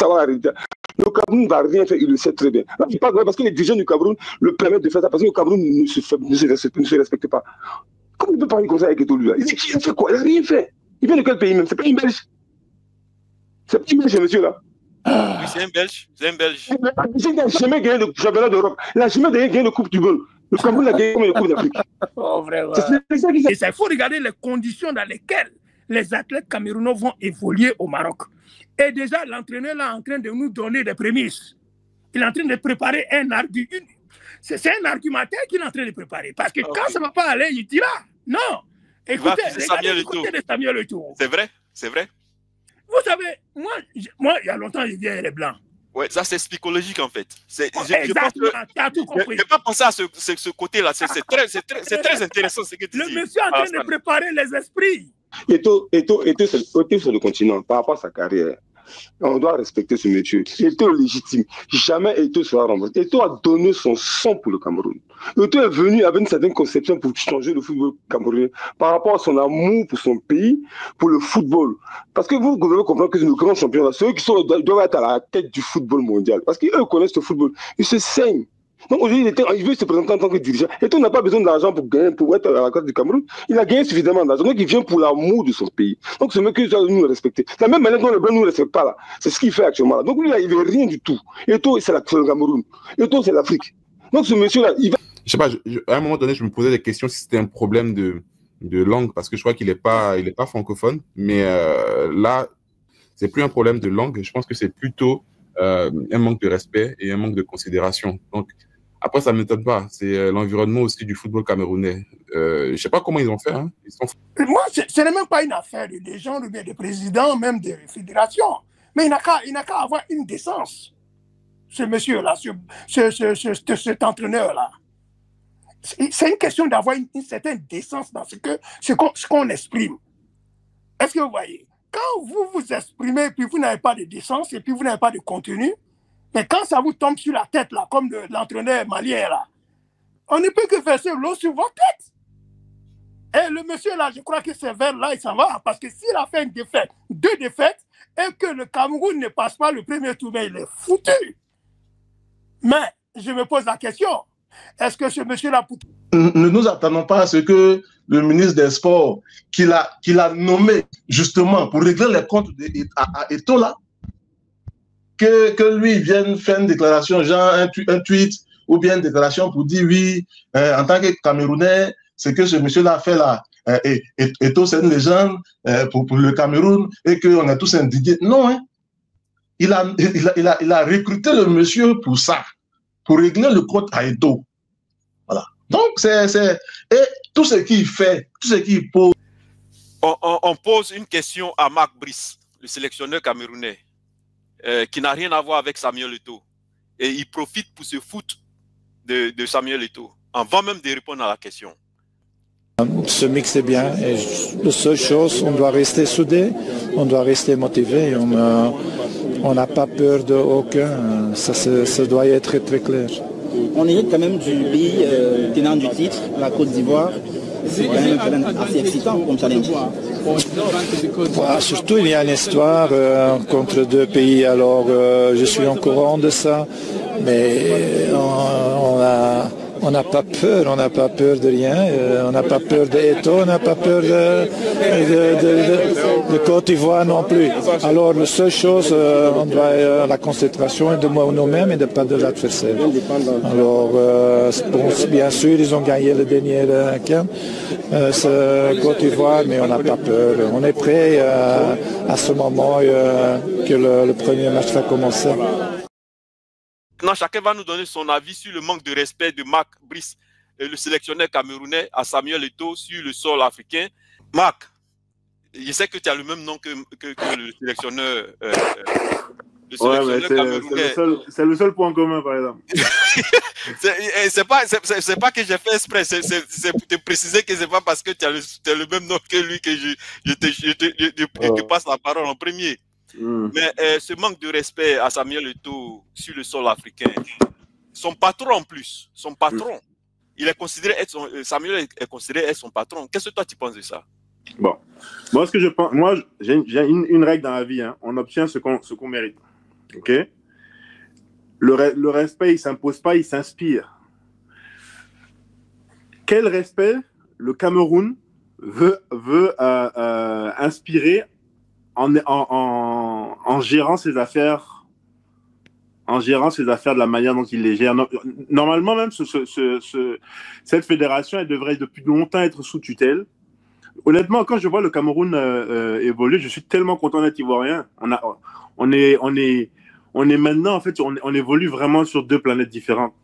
savoir la réalité. Le Cameroun ne va rien faire, il le sait très bien. Là, je parle parce que les dirigeants du Cameroun le permettent de faire ça, parce que le Cameroun ne se respecte pas. Comment il peut parler comme ça avec Eto'o, lui là? Il a fait quoi? Il n'a rien fait. Il vient de quel pays même? C'est pas une Belge. C'est pas une Belge, ce monsieur-là. Oui, c'est un Belge. C'est un Belge. Il n'a jamais gagné le championnat d'Europe. Il n'a jamais gagné le Coupe du Monde. Le Cameroun a gagné comme le Coupe d'Afrique. Oh, vraiment. Et ça, il faut regarder les conditions dans lesquelles les athlètes camerounais vont évoluer au Maroc. Et déjà, l'entraîneur est en train de nous donner des prémices. Il est en train de préparer un argument. C'est un argumentaire qu'il est en train de préparer. Parce que quand ça ne va pas aller, il dira non. Écoutez, regardez du côté de Samuel Eto'o. C'est vrai, c'est vrai. Vous savez, moi, il y a longtemps, je viens les Blancs. Oui, ça c'est psychologique en fait. Exactement, tu as tout compris. Je n'ai pas pensé à ce côté-là. C'est très intéressant ce que tu dis. Le monsieur est en train de préparer les esprits. Eto'o, c'est sur le continent, par rapport à sa carrière. On doit respecter ce monsieur. Eto'o est légitime. Jamais Eto'o sera remboursé. Eto'o a donné son sang pour le Cameroun. Eto'o est venu avec une certaine conception pour changer le football camerounais par rapport à son amour pour son pays, pour le football. Parce que vous devez comprendre que nos grands champions, ceux qui doivent être à la tête du football mondial, parce qu'eux connaissent le football, ils se saignent. Donc aujourd'hui, il veut se présenter en tant que dirigeant. Eto'o n'a pas besoin d'argent pour gagner, pour être à la tête du Cameroun. Il a gagné suffisamment d'argent. Donc il vient pour l'amour de son pays. Donc ce mec qui doit nous respecter. De la même manière dont le Blanc ne nous respecte pas là. C'est ce qu'il fait actuellement là. Donc lui là, il veut rien du tout. Eto'o, c'est le Cameroun. Eto'o, c'est l'Afrique. Donc ce monsieur là, il va. Je sais pas, à un moment donné, je me posais des questions si c'était un problème de langue, parce que je crois qu'il est pas francophone. Mais là, c'est plus un problème de langue. Je pense que c'est plutôt un manque de respect et un manque de considération. Donc, après, ça ne m'étonne pas. C'est l'environnement aussi du football camerounais. Je ne sais pas comment ils ont fait. Hein. Moi, ce n'est même pas une affaire des gens, des présidents, même des fédérations. Mais il n'a qu'à avoir une décence. Ce monsieur-là, cet entraîneur-là. C'est une question d'avoir une certaine décence dans ce qu'on exprime. Est-ce que vous voyez? Quand vous vous exprimez, puis vous n'avez pas de décence, et puis vous n'avez pas de contenu, mais quand ça vous tombe sur la tête, là, comme l'entraîneur malien, là, on ne peut que verser l'eau sur votre tête. Et le monsieur, là, je crois que c'est vers là, il s'en va. Parce que s'il a fait une défaite, 2 défaites, et que le Cameroun ne passe pas le premier tour, mais il est foutu. Mais je me pose la question, est-ce que ce monsieur-là... Ne nous attendons pas à ce que le ministre des Sports, qu'il a nommé justement pour régler les comptes à Eto'o, là, que lui vienne faire une déclaration, genre un tweet, ou bien une déclaration pour dire oui, en tant que Camerounais, ce que ce monsieur-là a fait là, Eto'o, c'est une légende pour le Cameroun, et qu'on est tous indignés. Non, hein. Il a recruté le monsieur pour ça, pour régler le compte à Eto'o. Voilà. Donc, et tout ce qu'il fait, tout ce qu'il pose. On pose une question à Marc Brice, le sélectionneur camerounais, qui n'a rien à voir avec Samuel Eto'o. Et il profite pour se foutre de Samuel Eto'o, avant même de répondre à la question. Ce mix est bien. Et la seule chose, on doit rester soudés, on doit rester motivés. On n'a pas peur de aucun. Ça doit être très, très clair. On hérite quand même du pays tenant du titre, la Côte d'Ivoire. C'est quand même assez excitant comme challenge. Surtout, il y a une histoire contre 2 pays. Alors, je suis au courant de ça. Mais on n'a pas peur, on n'a pas peur de rien, on n'a pas peur d'Eto'o, on n'a pas peur de Côte d'Ivoire non plus. Alors la seule chose, on doit la concentration est de nous-mêmes et de pas de l'adversaire. Alors bien sûr, ils ont gagné le dernier camp, Côte d'Ivoire, mais on n'a pas peur. On est prêt à ce moment que le premier match va commencer. Maintenant, chacun va nous donner son avis sur le manque de respect de Marc Brice, le sélectionneur camerounais, à Samuel Eto'o sur le sol africain. Marc, je sais que tu as le même nom que le sélectionneur, camerounais. C'est le seul point commun, par exemple. c'est pas que j'ai fait exprès, c'est pour te préciser que c'est pas parce que tu as le même nom que lui que je te passe la parole en premier. Mais ce manque de respect à Samuel Eto'o sur le sol africain, son patron en plus, il est considéré être Samuel est considéré être son patron. Qu'est-ce que toi tu penses de ça? Bon, moi ce que je pense, moi j'ai une règle dans la vie, hein, on obtient ce qu'on mérite. Ok. Le respect, il s'impose pas, il s'inspire. Quel respect le Cameroun veut inspirer en gérant ses affaires, de la manière dont il les gère. Normalement, même cette fédération, elle devrait depuis longtemps être sous tutelle. Honnêtement, quand je vois le Cameroun évoluer, je suis tellement content d'être ivoirien. On est maintenant, en fait, on évolue vraiment sur deux planètes différentes.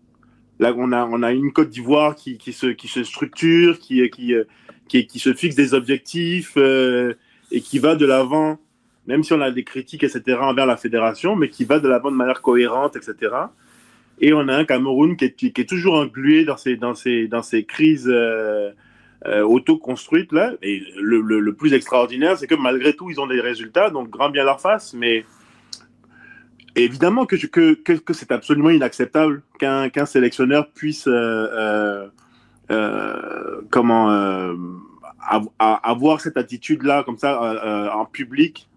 Là, on a une Côte d'Ivoire qui se structure, qui se fixe des objectifs et qui va de l'avant, même si on a des critiques, etc., envers la fédération, mais qui va de l'avant de manière cohérente, etc. Et on a un Cameroun qui est toujours englué dans ces crises auto-construites là. Et le plus extraordinaire, c'est que malgré tout, ils ont des résultats, donc grand bien leur face, mais évidemment que c'est absolument inacceptable qu'un sélectionneur puisse avoir cette attitude-là comme ça en public,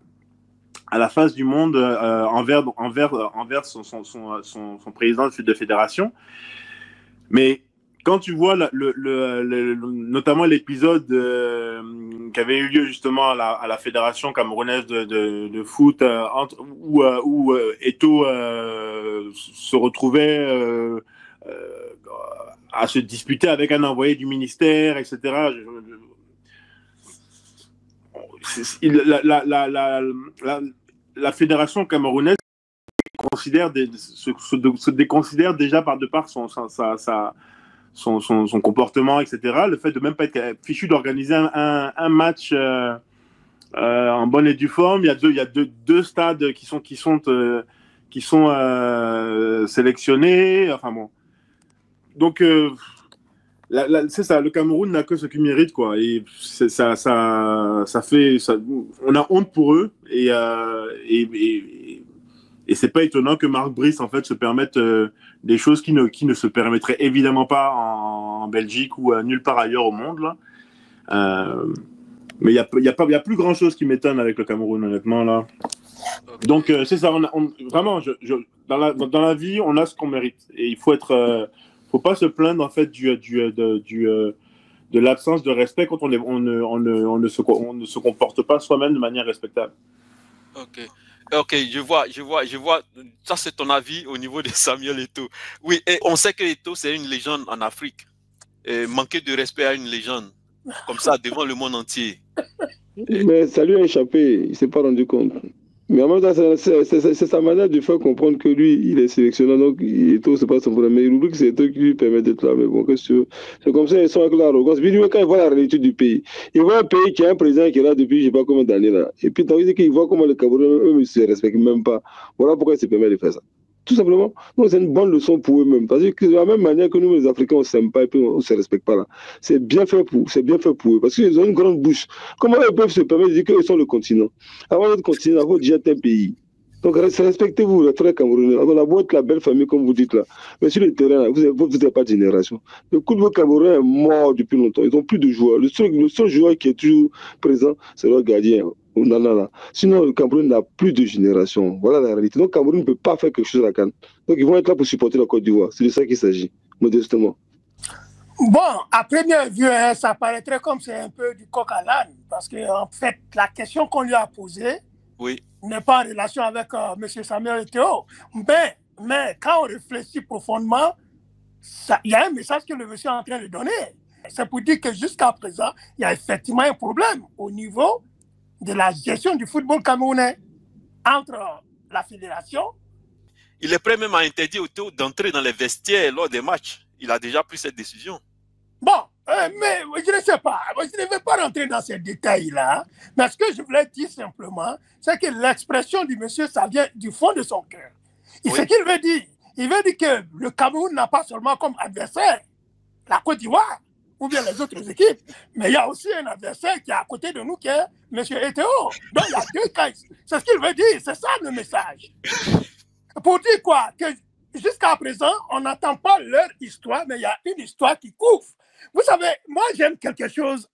à la face du monde, envers son président de fédération. Mais quand tu vois notamment l'épisode qui avait eu lieu justement à la fédération camerounaise de foot, où Eto'o se retrouvait à se disputer avec un envoyé du ministère, etc. La fédération camerounaise se déconsidère déjà de par son comportement, etc. Le fait de même pas être fichu d'organiser un match en bonne et due forme. Il y a deux stades qui sont sélectionnés. Enfin bon. Donc c'est ça. Le Cameroun n'a que ce qu'il mérite, quoi. Et ça fait. On a honte pour eux et c'est pas étonnant que Marc Brice en fait se permette des choses qui ne se permettraient évidemment pas en Belgique ou nulle part ailleurs au monde là. Mais il y a plus grand chose qui m'étonne avec le Cameroun, honnêtement là. Donc c'est ça. Vraiment, dans la vie, on a ce qu'on mérite et il faut pas se plaindre en fait de l'absence de respect quand on ne se comporte pas soi-même de manière respectable. Ok, je vois. Ça, c'est ton avis au niveau de Samuel Eto'o. Oui, et on sait que Eto'o, c'est une légende en Afrique. Et manquer de respect à une légende, comme ça, devant le monde entier. Mais ça lui a échappé, il ne s'est pas rendu compte. Mais en même temps, c'est sa manière de faire comprendre que lui, il est sélectionneur, donc Eto'o, c'est pas son problème. Mais il oublie que c'est Eto'o qui lui permet d'être là. Mais bon, c'est comme ça, ils sont avec l'arrogance. Puis quand il voit la réalité du pays, il voit un pays qui a un président qui est là depuis je ne sais pas combien d'années là. Et puis, il dit qu'il voit comment les Camerounais, eux, ne se respectent même pas. Voilà pourquoi il se permet de faire ça. Tout simplement. Donc, c'est une bonne leçon pour eux-mêmes. Parce que de la même manière que nous, les Africains, on ne s'aime pas et puis on ne se respecte pas là. C'est bien fait pour eux. Parce qu'ils ont une grande bouche. Comment ils peuvent se permettre de dire qu'ils sont le continent? Avant d'être continent, il faut déjà être un pays. Donc, respectez-vous, les frères Camerounais. On a beau être la belle famille, comme vous dites là. Mais sur le terrain, vous n'avez pas de génération. Le coup de Camerounais est mort depuis longtemps. Ils n'ont plus de joueurs. Le seul joueur qui est toujours présent, c'est leur gardien. Sinon, le Cameroun n'a plus de génération. Voilà la réalité. Donc, le Cameroun ne peut pas faire quelque chose à la CAN. Donc, ils vont être là pour supporter la Côte d'Ivoire. C'est de ça qu'il s'agit, modestement. Bon, à première vue, hein, ça paraîtrait comme c'est un peu du coq à l'âne. Parce qu'en fait, la question qu'on lui a posée n'est pas en relation avec M. Samuel Eto'o. Mais quand on réfléchit profondément, il y a un message que le monsieur est en train de donner. C'est pour dire que jusqu'à présent, il y a effectivement un problème au niveau de la gestion du football camerounais entre la fédération. Il est prêt même à interdire au Eto'o d'entrer dans les vestiaires lors des matchs. Il a déjà pris cette décision. Bon, mais je ne sais pas. Je ne vais pas rentrer dans ces détails-là. Mais ce que je voulais dire simplement, c'est que l'expression du monsieur, ça vient du fond de son cœur. Et ce qu'il veut dire, il veut dire que le Cameroun n'a pas seulement comme adversaire la Côte d'Ivoire, ou bien les autres équipes. Mais il y a aussi un adversaire qui est à côté de nous, qui est M. Eto'o. Donc il y a deux cas. C'est ce qu'il veut dire, c'est ça le message. Pour dire quoi? Que jusqu'à présent, on n'entend pas leur histoire, mais il y a une histoire qui couvre. Vous savez, moi j'aime quelque chose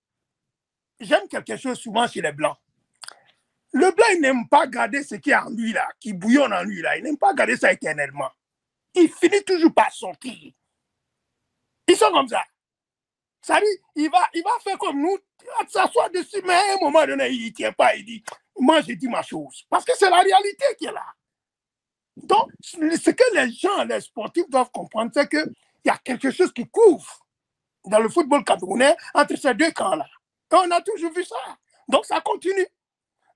souvent chez les Blancs. Le blanc, il n'aime pas garder ce qui est en lui, là, qui bouillonne en lui, là. Il n'aime pas garder ça éternellement. Il finit toujours par sortir. Ils sont comme ça. Ça dit, il va faire comme nous, il va s'asseoir dessus, mais à un moment donné, il ne tient pas, il dit, moi, j'ai dit ma chose. Parce que c'est la réalité qui est là. Donc, ce que les gens, les sportifs doivent comprendre, c'est qu'il y a quelque chose qui couvre dans le football camerounais entre ces deux camps-là. Et on a toujours vu ça. Donc, ça continue.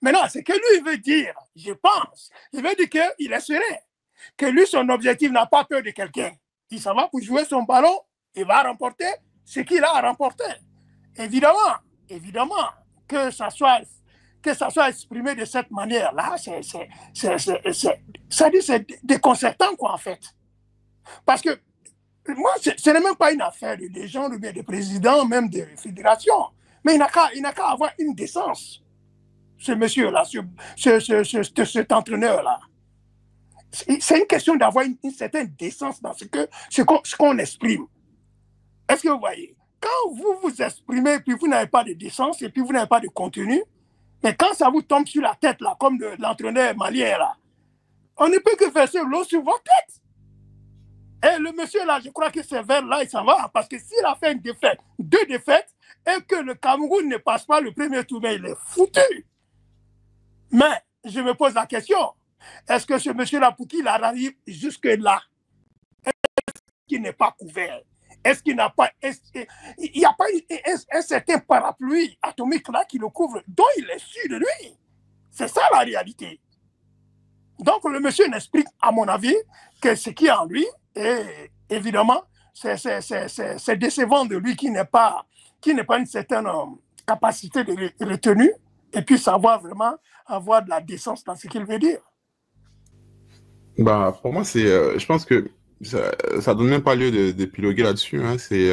Maintenant, ce que lui il veut dire, je pense, il veut dire qu'il est serein, que lui, son objectif n'a pas peur de quelqu'un. Il s'en va pour jouer son ballon, il va remporter ce qu'il a remporté. Évidemment, que ça soit exprimé de cette manière-là, c'est déconcertant, quoi, en fait. Parce que moi, ce n'est même pas une affaire de légendes ou bien de présidents, même de fédérations. Mais il n'a qu'à avoir une décence. Ce monsieur-là, cet entraîneur-là. C'est une question d'avoir une certaine décence dans ce qu'on exprime. Est-ce que vous voyez? Quand vous vous exprimez, puis vous n'avez pas de décence, et puis vous n'avez pas de contenu, mais quand ça vous tombe sur la tête, là, comme l'entraîneur malien, là, on ne peut que verser l'eau sur votre tête. Et le monsieur, là, je crois que c'est vers là, il s'en va, parce que s'il a fait une défaite, 2 défaites, et que le Cameroun ne passe pas le premier tour, mais il est foutu. Mais je me pose la question, est-ce que ce monsieur-là, pour qu'il arrive jusque-là, est-ce qu'il n'est pas couvert? Est-ce qu'il n'y a pas un certain parapluie atomique là qui le couvre, dont il est sûr de lui? C'est ça la réalité. Donc le monsieur n'explique, à mon avis, que ce qui est en lui, et évidemment, c'est décevant de lui qui n'est pas une certaine capacité de retenue, et puis savoir vraiment avoir de la décence dans ce qu'il veut dire. Bah, pour moi, je pense que ça donne même pas lieu d'épiloguer là-dessus. Hein. C'est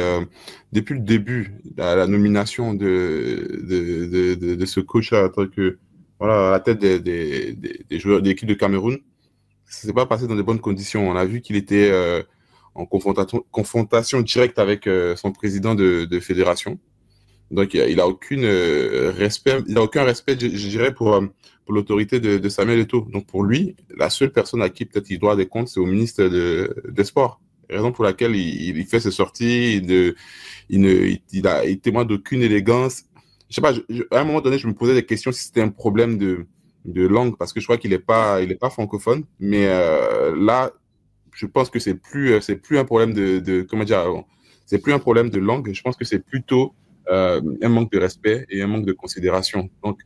depuis le début, la nomination de ce coach à la tête des joueurs de l'équipe de Cameroun, ça s'est pas passé dans de bonnes conditions. On a vu qu'il était en confrontation directe avec son président de fédération. Donc, il a aucun respect, je dirais, pour l'autorité de Samuel Eto'o. Donc, pour lui, la seule personne à qui peut-être il doit des comptes, c'est au ministre des Sports. Raison pour laquelle il fait ses sorties, il témoigne d'aucune élégance. Je sais pas, à un moment donné, je me posais des questions si c'était un problème de langue, parce que je crois qu'il n'est pas francophone. Mais là, je pense que c'est plus un problème c'est plus un problème de langue. Je pense que c'est plutôt un manque de respect et un manque de considération. Donc,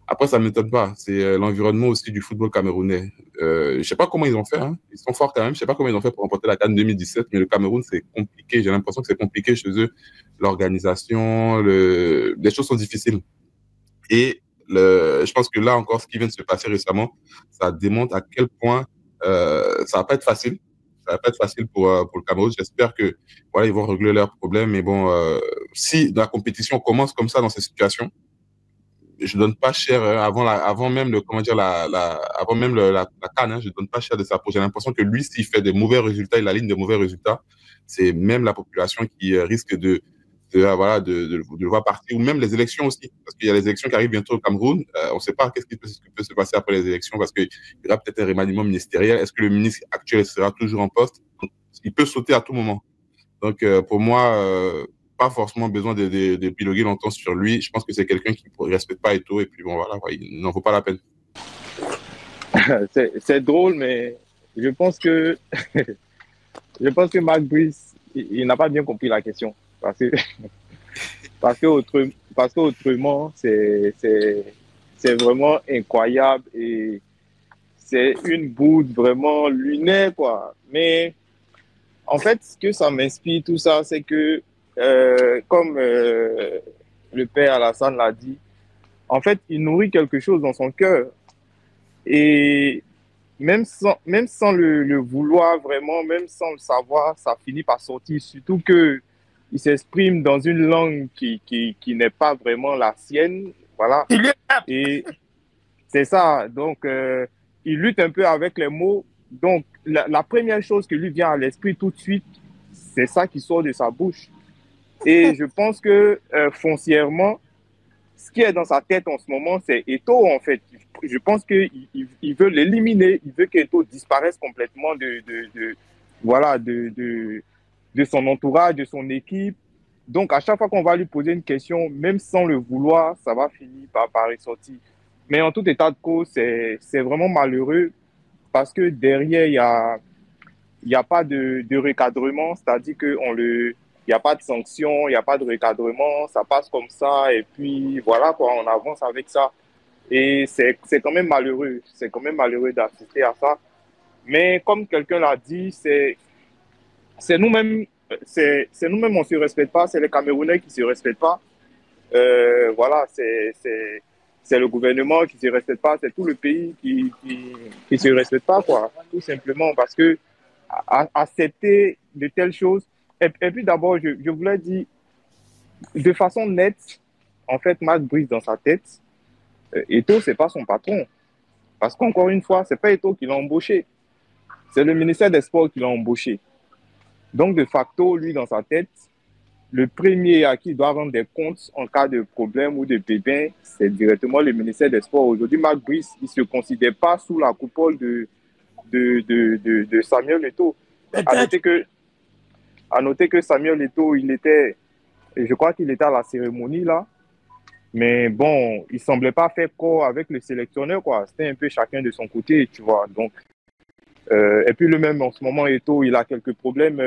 après, ça ne m'étonne pas. C'est l'environnement aussi du football camerounais. Je ne sais pas comment ils ont fait. Hein. Ils sont forts quand même. Je ne sais pas comment ils ont fait pour remporter la CAN 2017, mais le Cameroun, c'est compliqué. J'ai l'impression que c'est compliqué chez eux. L'organisation, les choses sont difficiles. Et je pense que là encore, ce qui vient de se passer récemment, ça démontre à quel point ça va pas être facile. Ça va pas être facile pour le Cameroun. J'espère que ils vont régler leurs problèmes. Mais bon, si la compétition commence comme ça dans ces situations, je donne pas cher avant même la CAN. Hein, je donne pas cher de sa peau. J'ai l'impression que lui, s'il fait des mauvais résultats, il aligne de mauvais résultats, c'est même la population qui risque de le voir partir, ou même les élections aussi, parce qu'il y a les élections qui arrivent bientôt au Cameroun. On ne sait pas ce qui peut se passer après les élections, parce qu'il y aura peut-être un remaniement ministériel. Est-ce que le ministre actuel sera toujours en poste? Il peut sauter à tout moment. Donc, pour moi, pas forcément besoin d'épiloguer longtemps sur lui. Je pense que c'est quelqu'un qui ne respecte pas Eto'o, et puis bon, voilà, il n'en vaut pas la peine. C'est drôle, mais je pense que Marc Brice, il n'a pas bien compris la question. Parce que autrement, c'est vraiment incroyable et c'est une bourde vraiment lunaire, quoi. Mais en fait, ce que ça m'inspire, tout ça, c'est que, comme le père Alassane l'a dit, en fait, il nourrit quelque chose dans son cœur. Et même sans le vouloir vraiment, même sans le savoir, ça finit par sortir. Surtout que il s'exprime dans une langue qui n'est pas vraiment la sienne, voilà. Et c'est ça. Donc, il lutte un peu avec les mots. Donc, la première chose qui lui vient à l'esprit tout de suite, c'est ça qui sort de sa bouche. Et je pense que foncièrement, ce qui est dans sa tête en ce moment, c'est Eto'o, en fait. je pense qu'il veut l'éliminer, il veut qu'Eto'o disparaisse complètement voilà, de son entourage, de son équipe. Donc, à chaque fois qu'on va lui poser une question, même sans le vouloir, ça va finir par ressortir. Mais en tout état de cause, c'est vraiment malheureux parce que derrière, il n'y a pas de recadrement, c'est-à-dire qu'il n'y a pas de sanction, il n'y a pas de recadrement, ça passe comme ça, et puis voilà, quoi, on avance avec ça. Et c'est quand même malheureux, d'assister à ça. Mais comme quelqu'un l'a dit, c'est nous-mêmes, on ne se respecte pas, c'est les Camerounais qui ne se respectent pas. Voilà, c'est le gouvernement qui ne se respecte pas, c'est tout le pays qui ne se respecte pas, quoi, tout simplement, parce que accepter de telles choses. Et puis d'abord, je voulais dire, de façon nette, en fait, Marc Brice dans sa tête, Eto'o, ce n'est pas son patron. Parce qu'encore une fois, ce n'est pas Eto'o qui l'a embauché. C'est le ministère des Sports qui l'a embauché. Donc, de facto, lui, dans sa tête, le premier à qui il doit rendre des comptes en cas de problème ou de pépin, c'est directement le ministère des Sports. Aujourd'hui, Marc Brice, il ne se considère pas sous la coupole de Samuel Eto'o. À noter que Samuel Eto'o, je crois qu'il était à la cérémonie là, mais bon, il semblait pas faire corps avec le sélectionneur, quoi. C'était un peu chacun de son côté, tu vois. Donc, et puis le même en ce moment, Eto'o, il a quelques problèmes,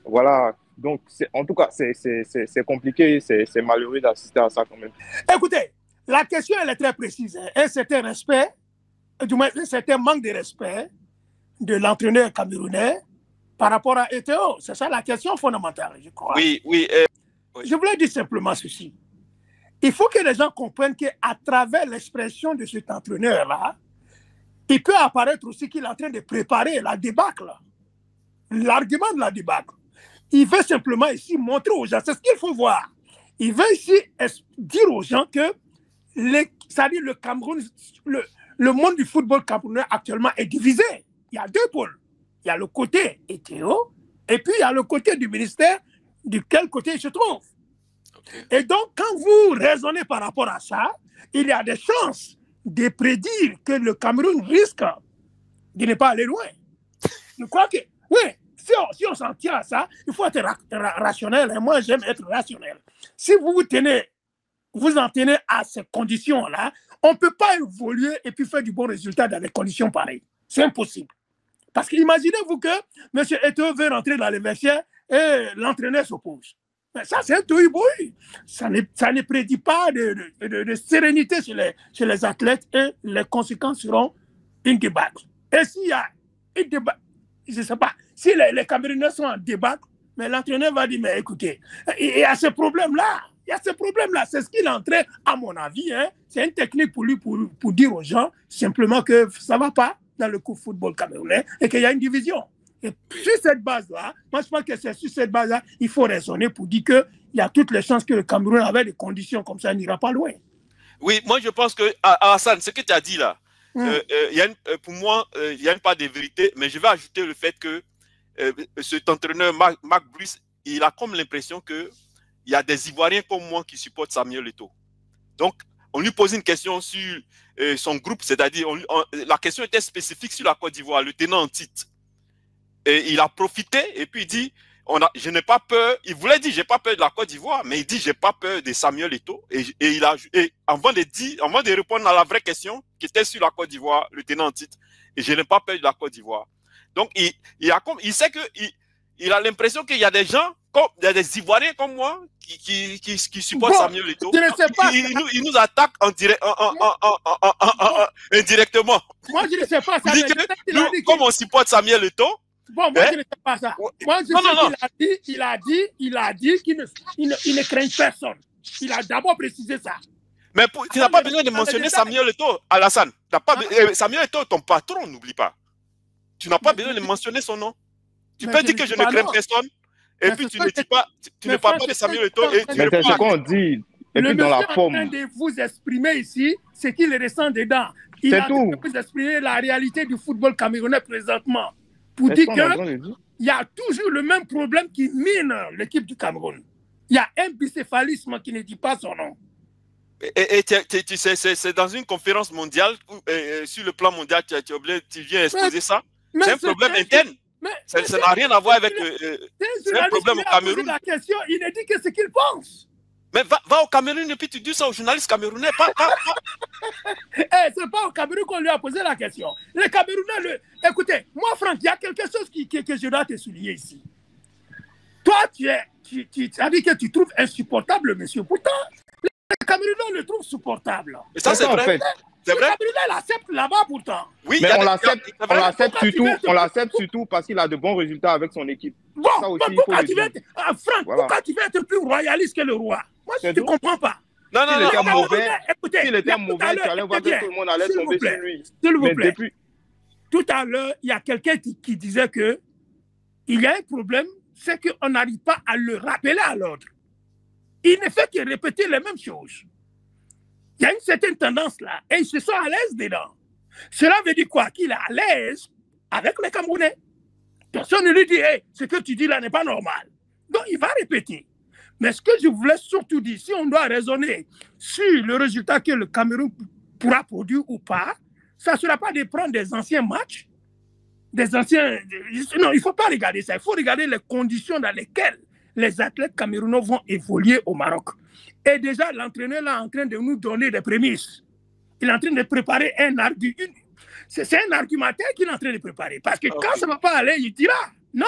voilà. Donc, en tout cas, c'est compliqué, c'est malheureux d'assister à ça quand même. Écoutez, la question, elle est très précise. Un certain respect, du moins un certain manque de respect de l'entraîneur camerounais par rapport à Eto'o. C'est ça la question fondamentale, je crois. Oui. Je voulais dire simplement ceci. Il faut que les gens comprennent qu'à travers l'expression de cet entraîneur-là, il peut apparaître aussi qu'il est en train de préparer la débâcle, l'argument de la débâcle. Il veut simplement ici montrer aux gens, c'est ce qu'il faut voir. Il veut ici dire aux gens que c'est-à-dire le Cameroun, le monde du football camerounais actuellement est divisé. Il y a deux pôles. Il y a le côté Eto'o et puis il y a le côté du ministère de quel côté il se trouve. Okay. Et donc, quand vous raisonnez par rapport à ça, il y a des chances de prédire que le Cameroun risque de ne pas aller loin. Je crois que, oui, si on s'en tient à ça, il faut être rationnel. Et moi, j'aime être rationnel. Si vous en tenez à ces conditions-là, on ne peut pas évoluer et puis faire du bon résultat dans des conditions pareilles. C'est impossible. Parce que imaginez-vous que M. Eto'o veut rentrer dans les vestiaires et l'entraîneur s'oppose. Mais ça, c'est un tohu-bohu. Ça ne prédit pas de sérénité chez les athlètes et les conséquences seront une débâcle. Et s'il y a une débâcle, je ne sais pas, si les Camerounais sont en débâcle, mais l'entraîneur va dire, mais écoutez, il y a ce problème-là. Il y a ce problème-là. C'est ce qu'il est en train, à mon avis, hein, c'est une technique pour lui, pour dire aux gens simplement que ça ne va pas dans le football camerounais et qu'il y a une division. Et sur cette base-là, moi je pense que c'est sur cette base-là il faut raisonner pour dire qu'il y a toutes les chances que le Cameroun, avec des conditions comme ça, n'ira pas loin. Oui, moi je pense que, Hassan, ce que tu as dit là, pour moi, il y a une part de vérité, mais je vais ajouter le fait que cet entraîneur, Marc Brice, il a comme l'impression qu'il y a des Ivoiriens comme moi qui supportent Samuel Eto'o. Donc, on lui pose une question sur son groupe, c'est-à-dire, la question était spécifique sur la Côte d'Ivoire, le tenant en titre. Et il a profité et puis il dit, je n'ai pas peur, il voulait dire, j'ai pas peur de la Côte d'Ivoire, mais il dit, j'ai pas peur de Samuel Eto'o. Et avant de répondre à la vraie question, qui était sur la Côte d'Ivoire, le tenant en titre, et je n'ai pas peur de la Côte d'Ivoire. Donc, il sait qu'il a l'impression qu'il y a des gens, il y a des Ivoiriens comme moi, qui supportent Samuel Eto'o. Il nous attaque indirectement. Moi, je ne sais pas ça. Comme on supporte Samuel Eto'o. Bon, moi, je ne sais pas ça. Moi, je sais qu'il a dit qu'il ne craint personne. Il a d'abord précisé ça. Mais tu n'as pas besoin de mentionner Samuel Eto'o, Alassane. Samuel Eto'o, ton patron, n'oublie pas. Tu n'as pas besoin de mentionner son nom. Tu peux dire que je ne crains personne. Et puis tu ne dis pas, tu ne parles pas de Samuel Eto'o. Mais c'est ce qu'on dit. Et puis dans la forme. Le monsieur est en train de vous exprimer ici ce qu'il ressent dedans. Il a en train de vous exprimer la réalité du football camerounais présentement. Pour dire qu'il y a toujours le même problème qui mine l'équipe du Cameroun. Il y a un bicéphalisme qui ne dit pas son nom. Et tu sais, c'est dans une conférence mondiale, sur le plan mondial, tu viens exposer ça. C'est un problème interne. Ça n'a rien à voir avec... c'est un problème au Cameroun. La question, il ne dit que ce qu'il pense. Mais va au Cameroun et puis tu dis ça aux journalistes camerounais. C'est pas au Cameroun qu'on lui a posé la question. Les Camerounais, écoutez, moi, Franck, il y a quelque chose que je dois te souligner ici. Toi, tu as dit que tu trouves insupportable, monsieur. Pourtant, les Camerounais le trouvent supportable. Et ça, c'est vrai. C'est vrai. Les Camerounais l'acceptent là-bas, pourtant. Oui, mais on l'accepte surtout parce qu'il a de bons résultats avec son équipe. Bon, pourquoi tu veux être... Franck, pourquoi tu veux être plus royaliste que le roi? Moi, je ne comprends pas. Non, s'il était mauvais, tu allais voir que tout le monde allait tomber sur lui. S'il vous plaît. Tout à l'heure, il y a quelqu'un qui disait que il y a un problème, c'est qu'on n'arrive pas à le rappeler à l'ordre. Il ne fait que répéter les mêmes choses. Il y a une certaine tendance là, et ils se sont à l'aise dedans. Cela veut dire quoi? Qu'il est à l'aise avec les Camerounais. Personne ne lui dit, hey, ce que tu dis là n'est pas normal. Donc, il va répéter. Mais ce que je voulais surtout dire, si on doit raisonner sur le résultat que le Cameroun pourra produire ou pas, ça ne sera pas de prendre des anciens matchs, des anciens... Non, il ne faut pas regarder ça. Il faut regarder les conditions dans lesquelles les athlètes camerounais vont évoluer au Maroc. Et déjà, l'entraîneur est en train de nous donner des prémices. Il est en train de préparer un argument. C'est un argumentaire qu'il est en train de préparer. Parce que quand ça ne va pas aller, il dira non.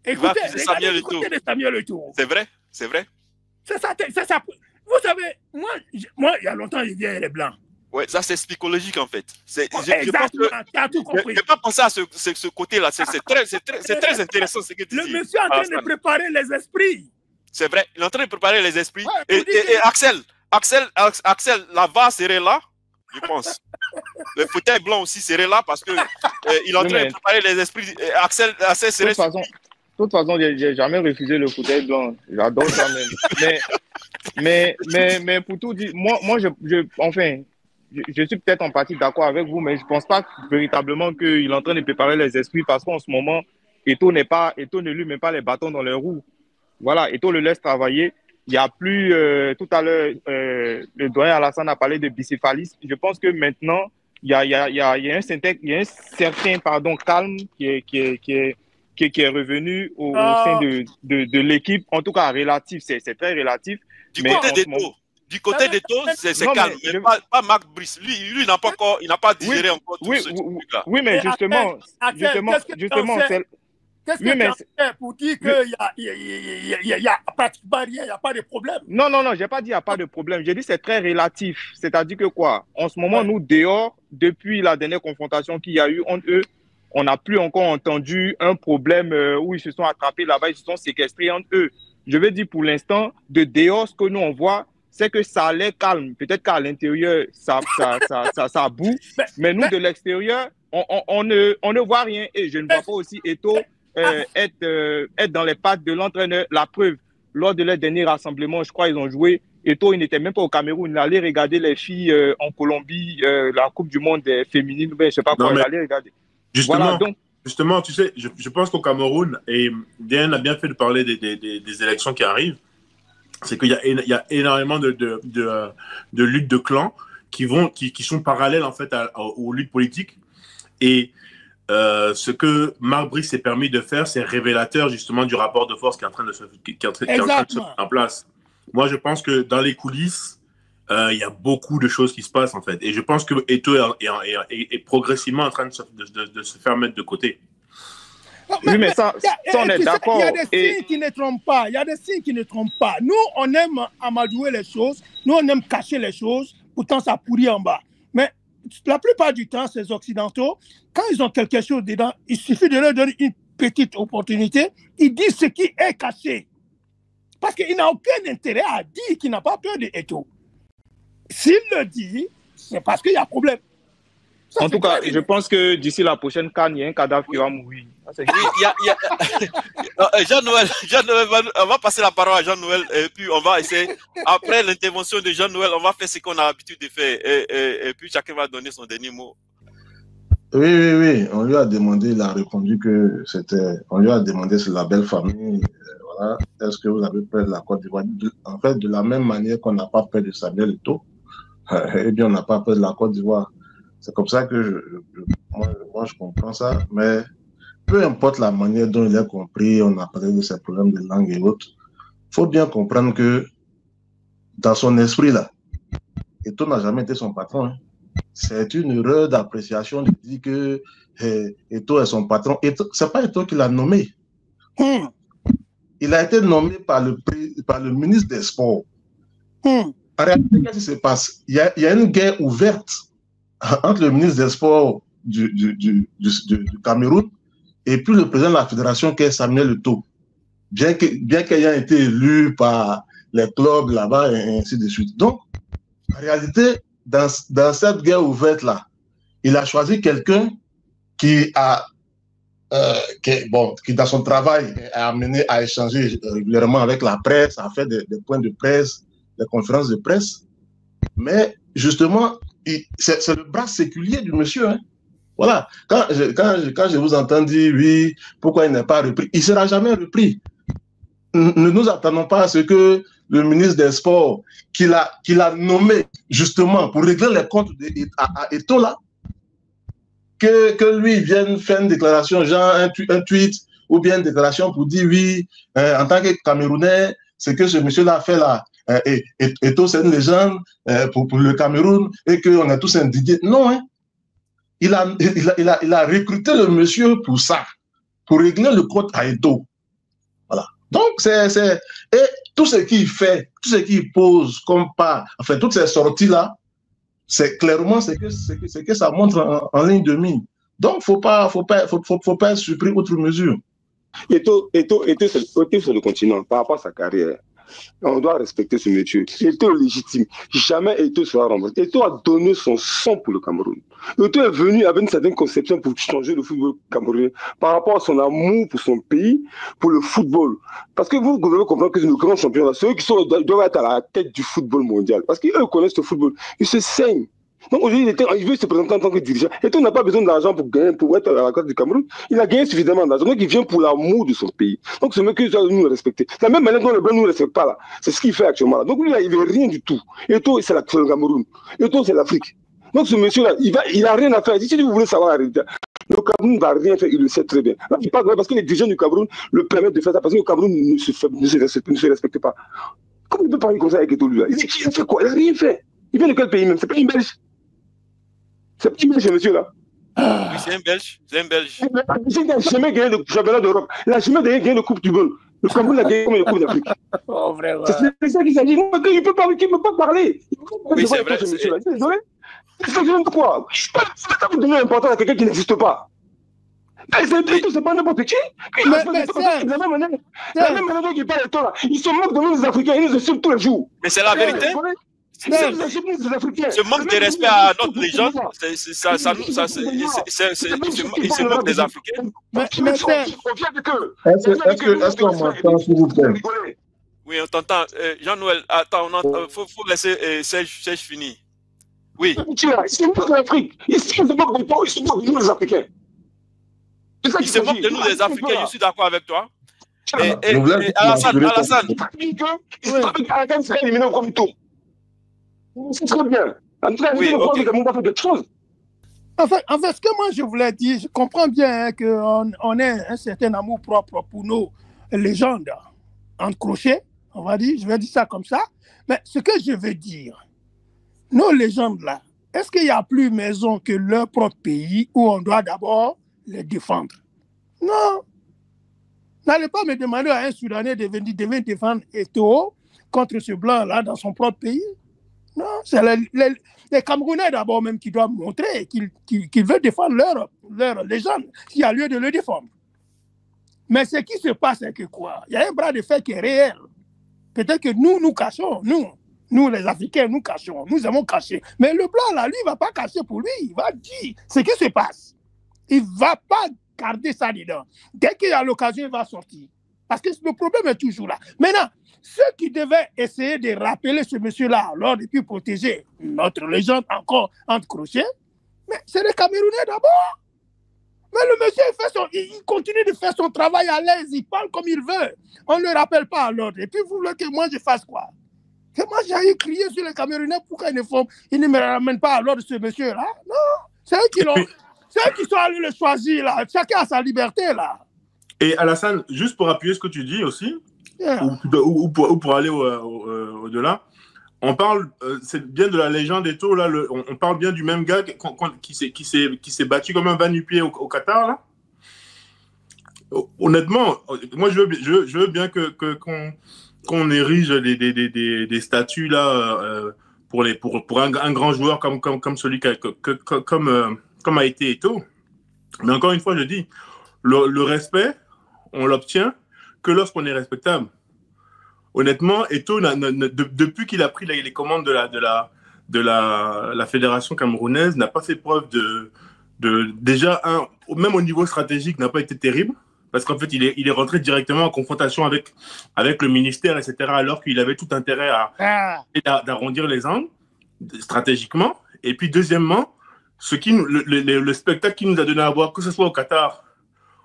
Écoutez, regardez du côté de Samuel Eto'o. C'est vrai, c'est vrai. C'est ça. Vous savez, moi, il y a longtemps, je viens les Blancs. Oui, ça c'est psychologique en fait. Exactement, tu as tout compris. Je n'ai pas pensé à ce côté-là. C'est très intéressant ce que tu dis. Le monsieur est en train de préparer les esprits. C'est vrai, il est en train de préparer les esprits. Et Axel, la VAR serait là, je pense. Le fauteuil blanc aussi serait là parce qu'il est en train de préparer les esprits. Axel serait... De toute façon, j'ai jamais refusé le fauteuil blanc. J'adore ça même. Mais pour tout dire, moi je suis peut-être en partie d'accord avec vous, mais je ne pense pas véritablement qu'il est en train de préparer les esprits parce qu'en ce moment, Eto'o ne lui met pas les bâtons dans les roues. Voilà, Eto'o le laisse travailler. Il n'y a plus, tout à l'heure, le doyen Alassane a parlé de bicéphalisme. Je pense que maintenant, il y a un certain calme qui est revenu au sein de l'équipe. En tout cas, relatif, c'est très relatif. Du côté d'Eto'o, c'est calme. Mais pas Marc Brice. Lui, il n'a pas digéré encore tout ce truc-là. Oui, mais justement, c'est... Qu'est-ce que tu as fait pour dire qu'il n'y a pratiquement rien, il n'y a pas de problème? Non, je n'ai pas dit qu'il n'y a pas de problème. J'ai dit que c'est très relatif. C'est-à-dire que quoi? En ce moment, nous, dehors, depuis la dernière confrontation qu'il y a eu entre eux, on n'a plus encore entendu un problème où ils se sont attrapés là-bas, ils se sont séquestrés entre eux. Je veux dire, pour l'instant, de dehors, ce que nous, on voit, c'est que ça a l'air calme. Peut-être qu'à l'intérieur, ça boue. Mais nous, de l'extérieur, on ne voit rien. Et je ne vois pas aussi Eto'o être dans les pattes de l'entraîneur. La preuve, lors de leur dernier rassemblement, je crois qu'ils ont joué. Eto'o, il n'était même pas au Cameroun. Il allait regarder les filles en Colombie, la Coupe du Monde féminine. Je ne sais pas quoi, il allait regarder. Justement, tu sais, je pense qu'au Cameroun, et Diane a bien fait de parler des élections qui arrivent, c'est qu'il y a énormément de luttes de clans qui sont parallèles en fait aux luttes politiques. Et ce que Marc Brice s'est permis de faire, c'est révélateur justement du rapport de force qui est en train de se mettre en place. Moi, je pense que dans les coulisses, il y a beaucoup de choses qui se passent en fait. Et je pense que Eto'o est progressivement en train de se faire mettre de côté. Oui, mais ça on est d'accord. Il y a des signes qui ne trompent pas. Il y a des signes qui ne trompent pas. Nous, on aime amadouer les choses. Nous, on aime cacher les choses. Pourtant, ça pourrit en bas. Mais la plupart du temps, ces Occidentaux, quand ils ont quelque chose dedans, il suffit de leur donner une petite opportunité. Ils disent ce qui est caché. Parce qu'il n'a aucun intérêt à dire qu'il n'a pas peur de Eto'o. S'il le dit, c'est parce qu'il y a problème. En tout cas, je pense que d'ici la prochaine CAN, il y a un cadavre qui va mourir. Jean-Noël, on va passer la parole à Jean-Noël et puis on va essayer, après l'intervention de Jean-Noël, on va faire ce qu'on a l'habitude de faire et puis chacun va donner son dernier mot. Oui, on lui a demandé, il a répondu que c'était, on lui a demandé sur la belle famille, voilà, est-ce que vous avez peur de la Côte d'Ivoire? En fait, de la même manière qu'on n'a pas peur de Samuel Eto'o, eh bien, on n'a pas peur de la Côte d'Ivoire. C'est comme ça que moi, je comprends ça. Mais peu importe la manière dont il est compris, on a parlé de ces problèmes de langue et autres, il faut bien comprendre que dans son esprit, là, Eto'o n'a jamais été son patron. Hein. C'est une erreur d'appréciation de dire que Eto'o est son patron. Ce n'est pas Eto'o qui l'a nommé. Il a été nommé par le ministre des Sports. En réalité, qu'est-ce qui se passe? Il y a une guerre ouverte entre le ministre des Sports du Cameroun et puis le président de la fédération qui est Samuel Eto'o. Bien qu'ayant été élu par les clubs là-bas et ainsi de suite. Donc, en réalité, dans cette guerre ouverte-là, il a choisi quelqu'un qui dans son travail a amené à échanger régulièrement avec la presse, à faire des points de presse, des conférences de presse. Mais justement, c'est le bras séculier du monsieur. Hein. Voilà. Quand je vous entends dire, oui, pourquoi il n'est pas repris, il ne sera jamais repris. Ne nous attendons pas à ce que le ministre des Sports, qu'il a nommé justement pour régler les comptes à Eto'o là, que lui vienne faire une déclaration, genre un tweet ou bien une déclaration pour dire oui, en tant que Camerounais, ce que ce monsieur-là a fait là, Eto'o c'est une légende pour le Cameroun et qu'on est tous indignés. Non, hein. Il a recruté le monsieur pour ça, pour régler le compte à Eto'o. Voilà. Donc, et tout ce qu'il fait, tout ce qu'il pose comme pas, enfin, toutes ces sorties-là, c'est clairement ce que ça montre en ligne de mire. Donc, faut pas être surpris outre mesure. Eto'o sur le continent, par rapport à sa carrière, on doit respecter ce métier. Eto'o est légitime. Jamais Eto'o sera remboursé. Eto'o a donné son sang pour le Cameroun. Eto'o est venu avec une certaine conception pour changer le football camerounais par rapport à son amour pour son pays, pour le football. Parce que vous devez comprendre que c'est nos grands champions là, ceux qui doivent être à la tête du football mondial. Parce qu'eux connaissent le football. Ils se saignent. Donc aujourd'hui, il veut se présenter en tant que dirigeant. Eto'o n'a pas besoin d'argent pour gagner, pour être à la tête du Cameroun. Il a gagné suffisamment d'argent. Donc il vient pour l'amour de son pays. Donc c'est mieux que nous le respecter. De la même manière dont le blanc ne nous respecte pas là. C'est ce qu'il fait actuellement là. Donc lui là, il veut rien du tout. Eto'o c'est le Cameroun. Eto'o c'est l'Afrique. Donc ce monsieur là, il a rien à faire. Si vous voulez savoir la réalité, le Cameroun ne va rien faire, il le sait très bien. Là, il parle parce que les dirigeants du Cameroun le permettent de faire ça parce que le Cameroun ne se respecte pas. Comment il peut parler comme ça avec Eto'o lui là? Il a fait quoi? Il n'a rien fait. Il vient de quel pays même? C'est pas une Belge. C'est pas une Belge, monsieur là. Oui, c'est un Belge. C'est un Belge. Il n'a jamais gagné le championnat d'Europe. Il n'a jamais gagné le Coupe du Monde. Le Cameroun a gagné comme le Coupe d'Afrique. Oh, vraiment. C'est ça qu'il s'agit. Il ne peut pas parler. Oui, c'est vrai. Désolé. C'est quoi? C'est pas vous donner l'importance à quelqu'un qui n'existe pas. C'est pas n'importe qui. De la même manière dont il parle de toi, ils se moquent de nous les Africains, ils nous insultent tous les jours. Mais c'est la vérité. Ce manque de respect à notre légende, il se moque des Africains. Est-ce qu'on m'entend, s'il vous plaît? Oui, on t'entend. Jean-Noël, attends, faut laisser Serge finir. Oui. C'est nous l'Afrique. Ils se moquent de nous les Africains. Ils se moquent de nous les Africains, je suis d'accord avec toi. Alassane. Alassane serait éliminé au premier tour. C'est très bien. En tout cas, oui, okay. On fait quelque chose. En fait, ce que moi je voulais dire, je comprends bien hein, qu'on ait un certain amour propre pour nos légendes en crochet, on va dire, je vais dire ça comme ça. Mais ce que je veux dire, nos légendes là, est-ce qu'il n'y a plus maison que leur propre pays où on doit d'abord les défendre? Non. N'allez pas me demander à un Soudanais de venir défendre Eto'o contre ce blanc-là dans son propre pays. Non, c'est les Camerounais d'abord même qui doivent montrer qu'ils veulent défendre leur légende, s'il y a lieu de le défendre. Mais ce qui se passe, c'est que quoi? Il y a un bras de fer qui est réel. Peut-être que nous cachons, nous les Africains, nous cachons, nous avons caché. Mais le blanc là, lui, il ne va pas cacher pour lui, il va dire ce qui se passe. Il ne va pas garder ça dedans. Dès qu'il y a l'occasion, il va sortir. Parce que le problème est toujours là. Maintenant, ceux qui devaient essayer de rappeler ce monsieur-là, alors, et puis protéger notre légende encore entre crochets, mais c'est les Camerounais d'abord. Mais le monsieur, il continue de faire son travail à l'aise, il parle comme il veut. On ne le rappelle pas à l'ordre. Et puis vous voulez que moi je fasse quoi? Moi, j'ai crié sur les Camerounais pourquoi ils ne me ramènent pas à l'ordre de ce monsieur-là. Non, c'est eux qui l'ont. C'est eux qui sont allés le choisir, là. Chacun a sa liberté, là. Et Alassane, juste pour appuyer ce que tu dis aussi, ou pour aller au-delà, on parle, c'est bien de la légende Eto'o, là, on parle bien du même gars qui s'est battu comme un va-nu-pied au Qatar, là. Honnêtement, moi, je veux bien qu'on érige des statues, là, pour un grand joueur comme celui comme a été Eto'o. Mais encore une fois, je dis, le respect, on l'obtient que lorsqu'on est respectable. Honnêtement, Eto'o, depuis qu'il a pris les commandes de la fédération camerounaise, n'a pas fait preuve déjà, même au niveau stratégique, n'a pas été terrible, parce qu'en fait, il est rentré directement en confrontation avec le ministère, etc., alors qu'il avait tout intérêt d'arrondir les angles, stratégiquement. Et puis, deuxièmement, le spectacle qu'il nous a donné à voir, que ce soit au Qatar,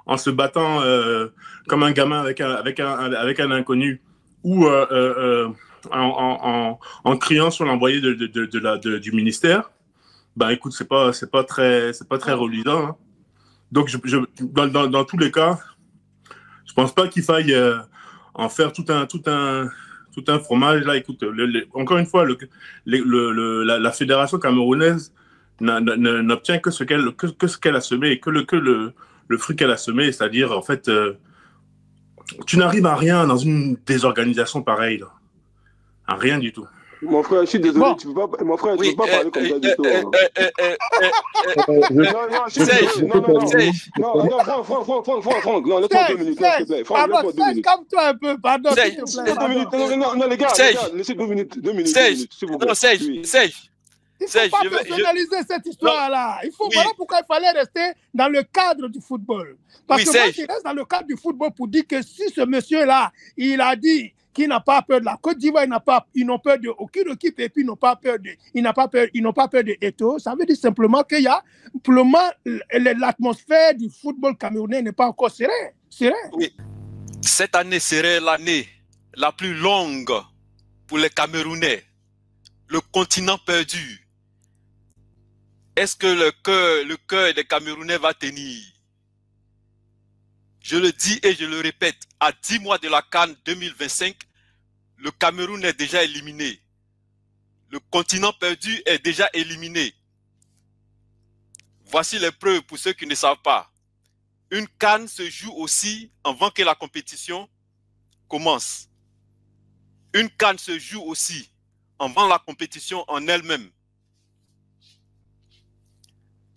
en se battant comme un gamin avec un inconnu, ou en criant sur l'envoyé du ministère, ben écoute, c'est pas très reluisant. Hein. Donc dans tous les cas, je pense pas qu'il faille en faire tout un fromage. Là, écoute, encore une fois, la fédération camerounaise n'obtient que ce qu'elle a semé, et que le fruit qu'elle a semé, c'est-à-dire en fait, tu n'arrives à rien dans une désorganisation pareille, là. À rien du tout. Mon frère, je suis désolé, tu peux pas parler comme ça du tout. Franck, non, laisse-moi 2 minutes, s'il te plaît. Franck, laisse-moi 2 minutes. Calme-toi un peu, pardon. Non, les gars, laissez 2 minutes. S'il vous plaît. Serge. Il ne faut pas personnaliser cette histoire-là. Voilà pourquoi il fallait rester dans le cadre du football. Parce que moi, je reste dans le cadre du football pour dire que si ce monsieur-là, il a dit qu'il n'a pas peur de la Côte d'Ivoire, ils n'ont peur d'aucune équipe, et puis ils n'ont pas peur de Eto'o, ça veut dire simplement qu'il y a, pour le moment, l'atmosphère du football camerounais n'est pas encore sereine. Oui. Cette année serait l'année la plus longue pour les Camerounais. Le continent perdu. Est-ce que le cœur des Camerounais va tenir? Je le dis et je le répète, à 10 mois de la CAN 2025, le Cameroun est déjà éliminé. Le continent perdu est déjà éliminé. Voici les preuves pour ceux qui ne savent pas. Une CAN se joue aussi avant que la compétition commence. Une CAN se joue aussi avant la compétition en elle-même.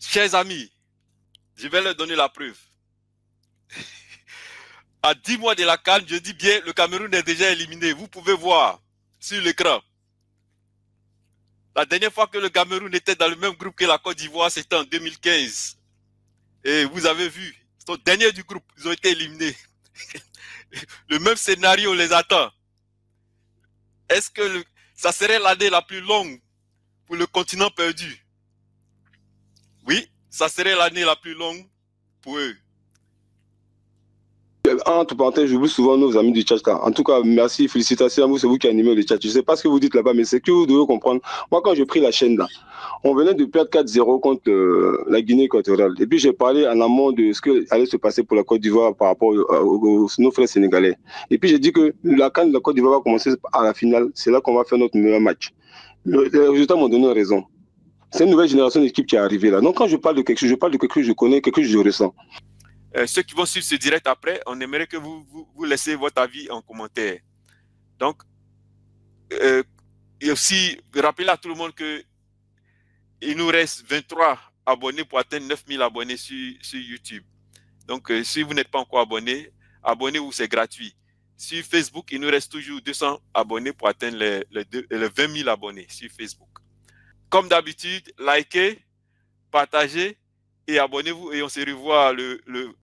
Chers amis, je vais leur donner la preuve. À 10 mois de la CAN, je dis bien, le Cameroun est déjà éliminé. Vous pouvez voir sur l'écran. La dernière fois que le Cameroun était dans le même groupe que la Côte d'Ivoire, c'était en 2015. Et vous avez vu, ils sont derniers du groupe, ils ont été éliminés. Le même scénario les attend. Est-ce que ça serait l'année la plus longue pour le continent perdu? Oui, ça serait l'année la plus longue pour eux. Entre parenthèses, j'oublie souvent nos amis du chat. En tout cas, merci, félicitations à vous, c'est vous qui animez le chat. Je ne sais pas ce que vous dites là-bas, mais c'est que vous devez comprendre. Moi, quand j'ai pris la chaîne là, on venait de perdre 4-0 contre la Guinée équatoriale. Et puis j'ai parlé en amont de ce qui allait se passer pour la Côte d'Ivoire par rapport aux nos frères sénégalais. Et puis j'ai dit que la CAN de la Côte d'Ivoire va commencer à la finale. C'est là qu'on va faire notre meilleur match. Les résultats m'ont donné raison. C'est une nouvelle génération d'équipe qui est arrivée là. Donc quand je parle de quelque chose, je parle de quelque chose que je connais, quelque chose que je ressens. Ceux qui vont suivre ce direct après, on aimerait que vous laissez votre avis en commentaire. Donc, et aussi, rappelez à tout le monde qu'il nous reste 23 abonnés pour atteindre 9000 abonnés sur YouTube. Donc, si vous n'êtes pas encore abonné, abonnez-vous, c'est gratuit. Sur Facebook, il nous reste toujours 200 abonnés pour atteindre les 20 000 abonnés sur Facebook. Comme d'habitude, likez, partagez et abonnez-vous et on se revoit le